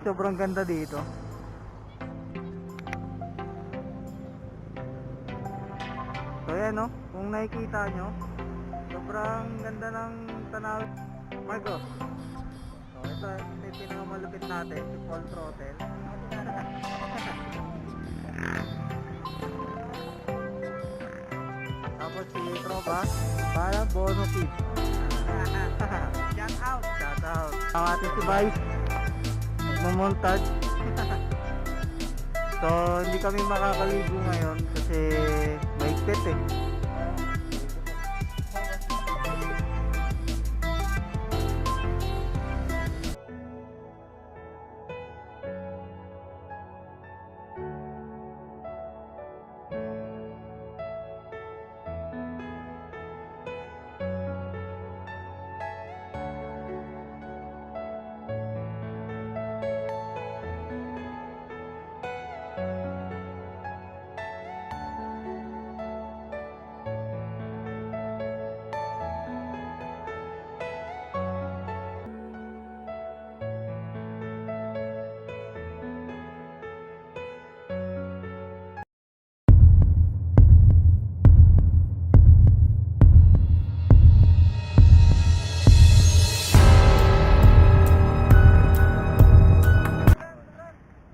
sobrang ganda dito. So yan no, kung nakikita nyo, sobrang ganda ng tanawin. Marco, so ito yung pinakamalupit natin, si Full Throttle. Tapos si Tropa, para Bono Kid. Shout out! Shout out! Ang ating si Vice, nagmamontage. So hindi kami makakaligo ngayon kasi maigpit eh.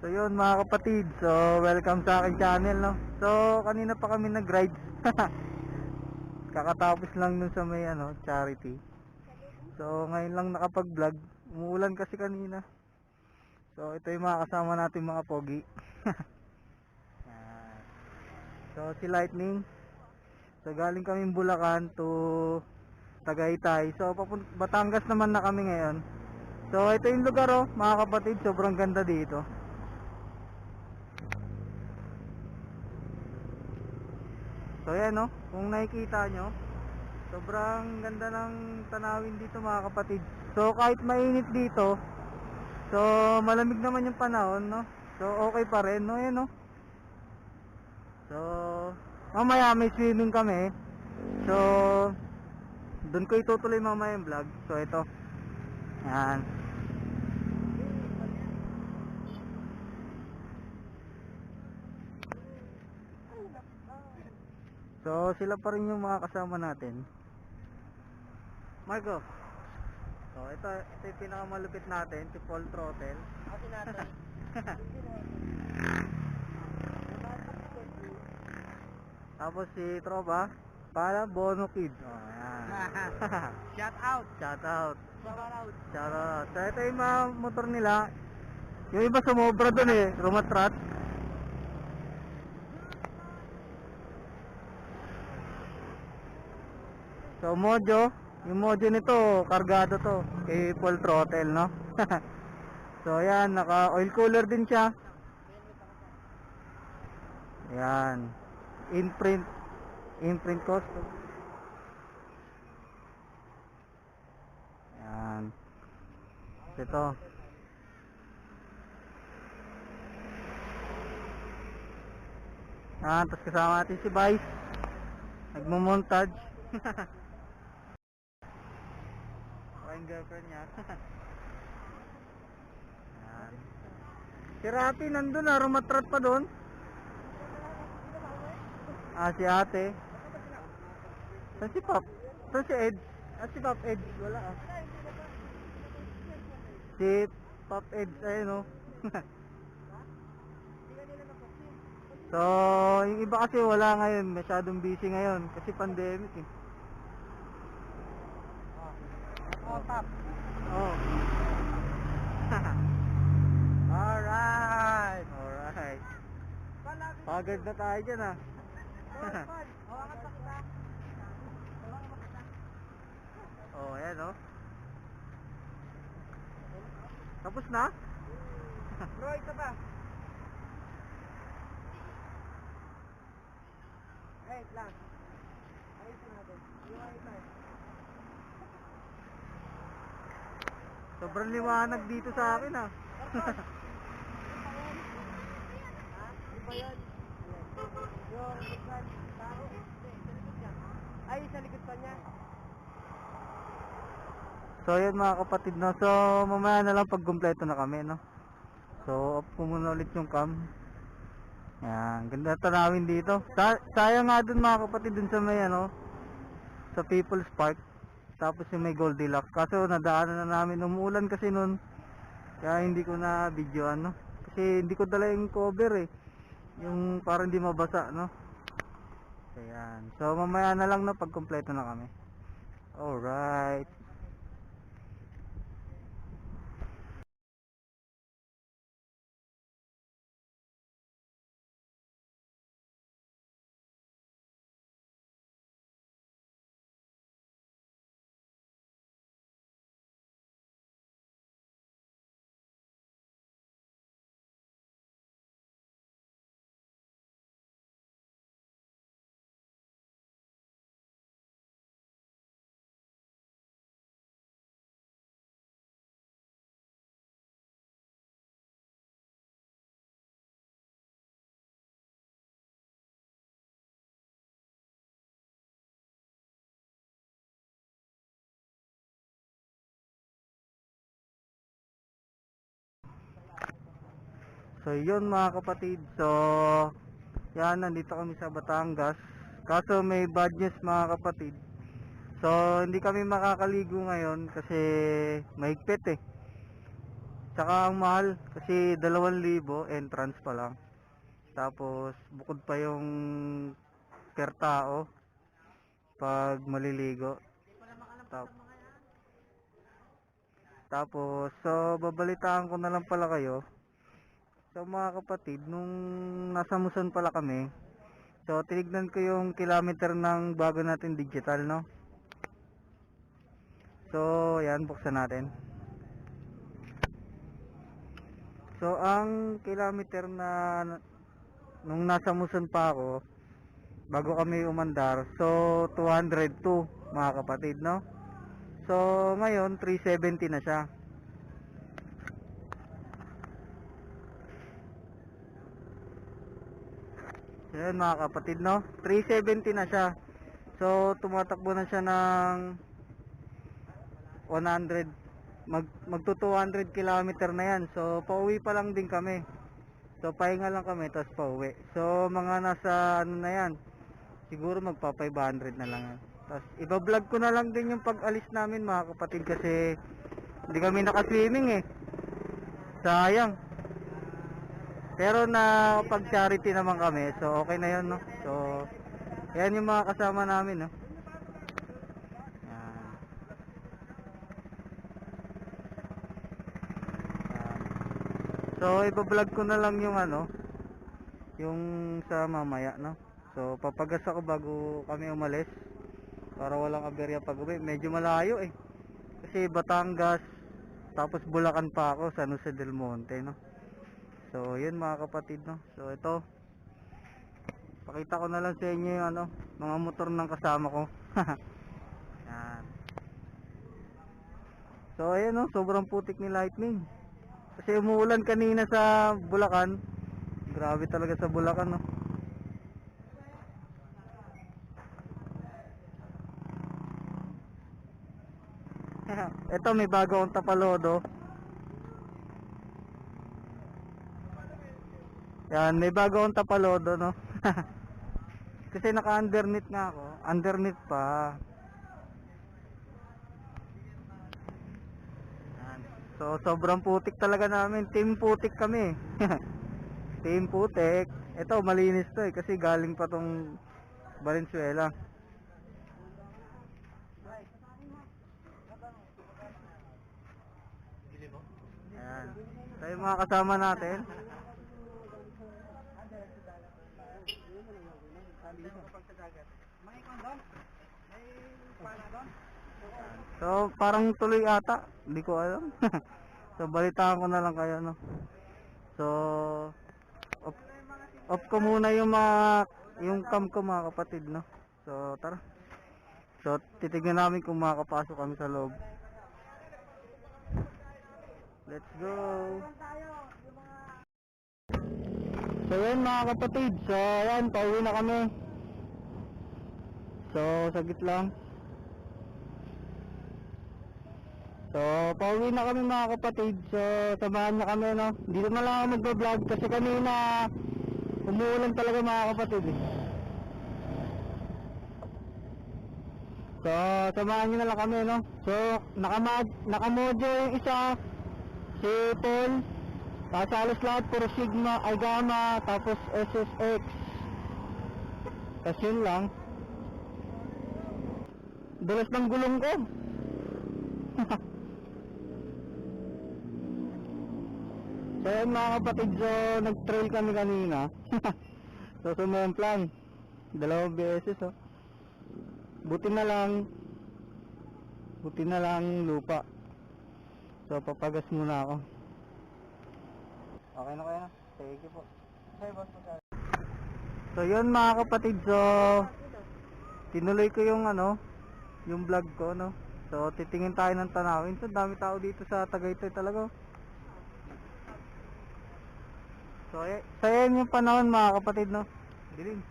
So yun mga kapatid, so welcome sa aking channel no. So kanina pa kami nag-ride. Kakatapos lang dun sa may charity. So ngayon lang nakapag-vlog. Umuulan kasi kanina. So ito yung mga kasama natin mga pogi. Yan. So si Lightning. So galing kaming Bulacan to Tagaytay. So Batangas naman na kami ngayon. So ito yung lugar oh, mga kapatid, sobrang ganda dito. So yan no, kung nakikita nyo, sobrang ganda ng tanawin dito mga kapatid. So kahit mainit dito, so malamig naman yung panahon no. So okay pa rin no, yan no. So mamaya may swimming kami. So doon ko itutuloy mamaya yung vlog. So ito. Yan. So sila pa rin yung mga kasama natin. Marco. So ito yung pinakamalupit natin, si Full Throttle. Ako natin. Tapos si Tropa, para Bono Kid. Oh, ayan. Shout out! Shout out. Shout out! Shout out. So ito yung mga motor nila. Yung iba sumobra dun eh, rumatrat. So Mojo, yung Mojo nito, kargado to, kay Full Throttle no. So ayan, naka oil cooler din siya. Ayan. Imprint custom. Ayan. Ito. Ayan, tapos kasama natin si Vice. Nagmo-montage. Yung girlfriend niya. Ayan. Si Rapi nandun na, rumatrat pa doon. Si ate. Saan si Pop? Saan si Ed? Si Pop Ed. Wala Si Pop Ed, ayun o. So, yung iba kasi wala ngayon. Masyadong busy ngayon. Kasi pandemic eh. Top! Oh. Alright. Pagod na tayo dyan ah. Oh, ayan oh. Tapos na? Bro, ito ba? Wait lang. Ayusin natin. Sobrang liwanag dito sa akin ah. Iba yan. Yung likod, tao. Ay, sa likod pa niya. So yun mga kapatid no. So mamaya na lang pag kumpleto na kami no. So off ko muna ulit yung cam. Yan, ganda tanawin dito. Sayang nga dun mga kapatid, dun sa may ano, sa People's Park. Tapos yung may Goldilocks. Kaso nadaanan na namin, umuulan kasi nun. Kaya hindi ko na video ano. Kasi hindi ko dala yung cover eh. Yung parang hindi mabasa, no? Ayan. So mamaya na lang na pag kumpleto na kami. Alright. So yun mga kapatid. So yan, nandito kami sa Batangas. Kaso may bad news mga kapatid. So hindi kami makakaligo ngayon kasi mahigpit eh. Tsaka ang mahal kasi 2,000 entrance pa lang. Tapos bukod pa yung per tao pag maliligo. Tap- Tapos so babalitaan ko na lang pala kayo. So mga kapatid, nung nasa Muson pala kami, so tinignan ko yung kilometer ng bago natin digital, no? So yan, buksan natin. So ang kilometer na nung nasa Muson pa ako, bago kami umandar, so 202 mga kapatid, no? So ngayon 370 na siya. So yun mga kapatid, no? 370 na siya. So tumatakbo na siya ng 100, magto 200 kilometer na yan. So pauwi pa lang din kami. So pahinga lang kami tapos pauwi. So mga nasa ano na yan, siguro magpa 500 na lang yan. Tapos iba-vlog ko na lang din yung pag-alis namin mga kapatid kasi hindi kami naka-swimming eh. Sayang. Pero na pag charity naman kami, so okay na yun, no? So yan yung mga kasama namin, no? Yan. So iba-vlog ko na lang yung ano, yung sa mamaya, no? So papagas ako bago kami umalis para walang aberya pag uwi. Medyo malayo eh. Kasi Batangas, tapos Bulacan pa ako, San Jose del Monte, no? So yun mga kapatid, no? So ito, pakita ko na lang sa inyo yung ano, mga motor ng kasama ko. Yan. So ayan, no? Sobrang putik ni Lightning. Kasi umuulan kanina sa Bulacan. Grabe talaga sa Bulacan, no? Ito may bago akong tapalodo. Yan, may bago akong tapalodo, no? Kasi naka-underneath nga ako. Underneath pa. Yan. So, sobrang putik talaga namin. Team putik kami. Team putik. Ito, malinis to eh. Kasi galing pa tong Valenzuela. Ayan. Ito yung mga kasama natin. So, parang tuloy ata. Hindi ko alam. So, balitaan ko na lang kayo, no? So, off ko muna yung cam ko mga kapatid, no? So, tara. So, titignan namin kung makakapasok kami sa loob. Let's go! So, yan mga kapatid. So, yan, pauwi na kami. So, saglit lang. So, pauwi na kami mga kapatid. So, samahan niya kami, no? Dito na lang ako magbablog kasi kanina umuulan talaga mga kapatid eh. So, samahan niyo na lang kami, no? So, nakamojo yung isa, si Paul. Tapos halos lahat, puro Sigma, ay Gamma, tapos SSX. Tapos yun lang. Dulas ng gulong ko. So yun mga kapatid, so nag-trail kami kanina. So sumumplang 2 beses oh. Buti na lang lupa. So papagas muna ako. Okay na kaya? Thank you po. Okay, boss po. So yun mga kapatid, so tinuloy ko yung yung vlog ko, no. So titingin tayo ng tanawin. So dami tao dito sa Tagaytay talaga. So ayan yung panahon mga kapatid, no. Dilim.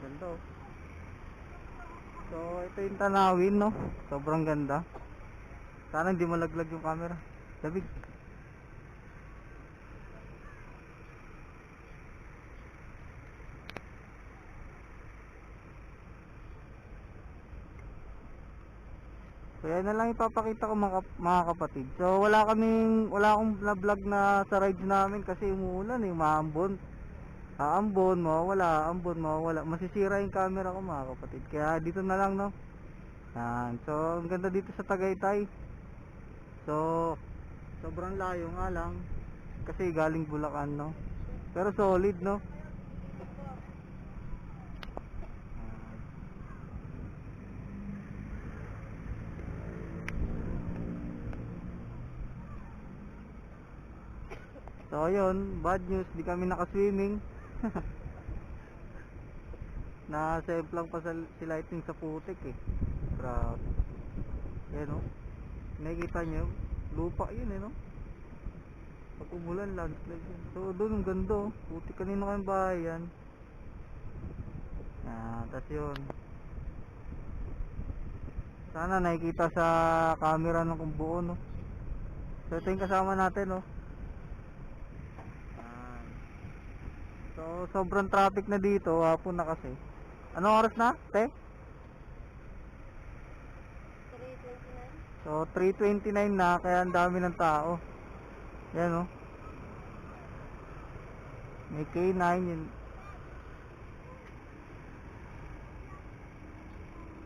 Ganda oh. So ito yung tanawin, no. Sobrang ganda. Sana hindi malaglag yung camera. Labig. So yan na lang ipapakita ko mga kapatid. So wala akong na-vlog na sa rides namin kasi umuulan eh, maambon. Aambon, mawawala. Masisira yung camera ko mga kapatid. Kaya dito na lang, no. Yan. So ang ganda dito sa Tagaytay. So sobrang layo nga lang kasi galing Bulacan, no. Pero solid, no. So ayun, bad news, di kami naka-swimming. Na-save lang pa si lighting sa putik eh. Grabe. Yan o. Nakikita nyo, lupa yun eh, no. Pag umulan, landslide yun. So doon ang ganda oh. Putik, kanino kayong bahay yan. Tas yun. Sana nakikita sa camera ng kung buo, no. So ito yung kasama natin, no. So sobrang traffic na dito, hapon na kasi. Anong oras na, te? 3:29. So 3:29 na, kaya ang dami ng tao. Yan oh. May K9 yun.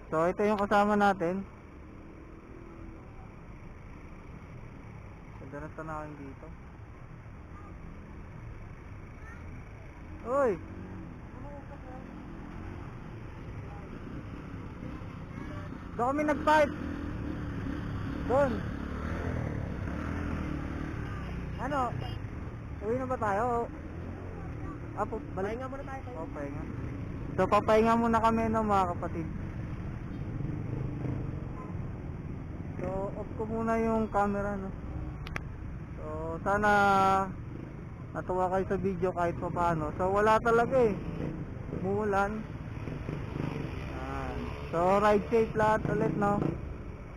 So ito yung kasama natin. Ganda na tanawin dito. Uy! Doon kami nag-park. Doon. Ano? Uwi na ba tayo? Balik. Pahinga muna tayo. Pahinga. So papahinga muna kami, no, mga kapatid. So off ko muna yung camera, no. So sana natuwa kayo sa video kahit pa paano. So wala talaga eh. Umuulan. So ride safe lahat ulit, no.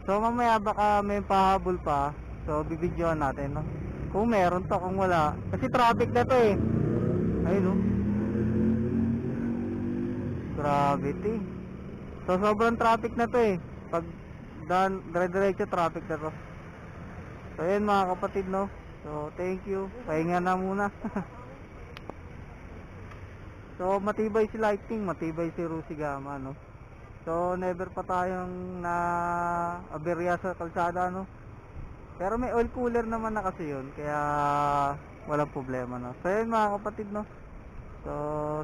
So mamaya baka may pahabol pa. So bibidyoan natin, no. Kung meron to, kung wala. Kasi traffic na to eh. Ayun, no. Gravity. So sobrang traffic na to eh. Pag dire-diretso traffic na to. So ayun mga kapatid, no. So thank you. Pahinga na muna. So matibay si lighting, matibay si Rusi Gama, no. So never pa tayong na aberya sa kalsada, no. Pero may oil cooler naman na kasi yun, kaya walang problema, no. So yun mga kapatid, no. So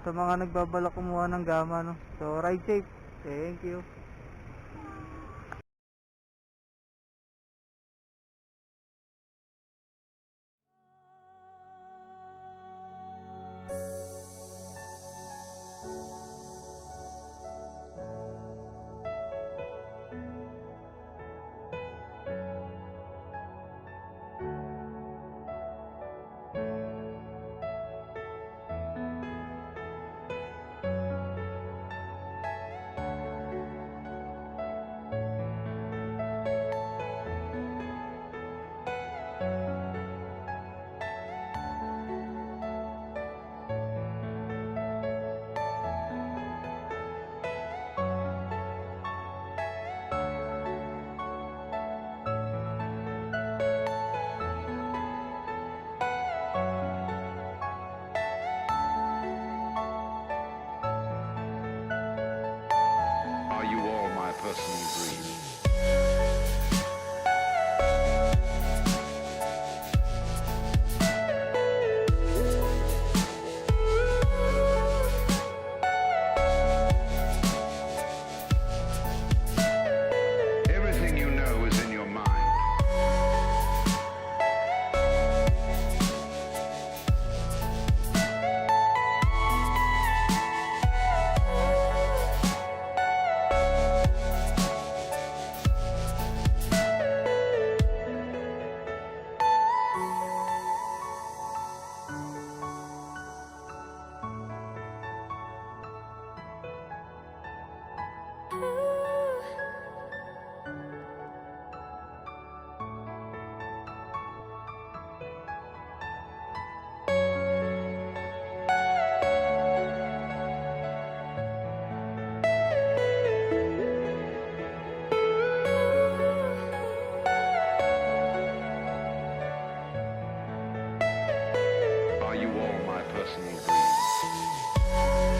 sa mga nagbabalak kumuha ng Gama, no. So ride safe. Thank you. personal dreams.